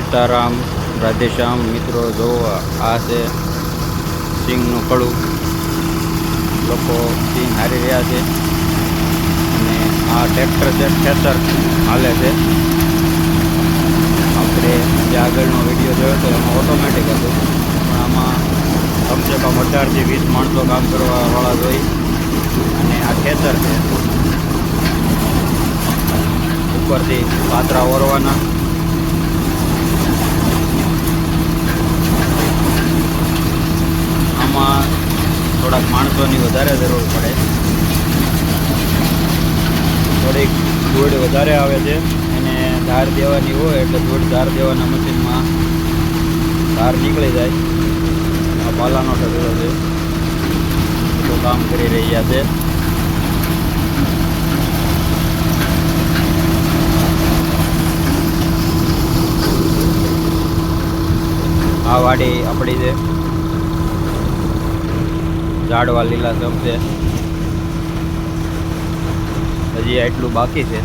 સીતારામ રાધેશ્યામ મિત્રો, જો આ છે સિંગનું કળું. લોકો સિંગ હારી રહ્યા છે અને આ ટ્રેક્ટર છે, ખેતર હાલે છે. આપણે જે આગળનો વિડીયો જોયો હતો એમાં ઓટોમેટિક હતું, પણ આમાં કમસે કમ 18 થી 20 માણસો કામ કરવાવાળા જોઈ. અને આ ખેતર છે, ઉપરથી પાતરા ઓરવાના. આમાં થોડાક માણસોની વધારે જરૂર પડે, થોડીક ધૂળ વધારે આવે છે. એને ધાર દેવાની હોય એટલે ધૂળ ધાર દેવાના મશીનમાં ધાર નીકળી જાય. આ પાલાનો ઢગલો છે, તો કામ કરી રહ્યા છે. આ વાડી આપણી છે, ઝાડવા લીલાછમ છે. હજી આટલું બાકી છે.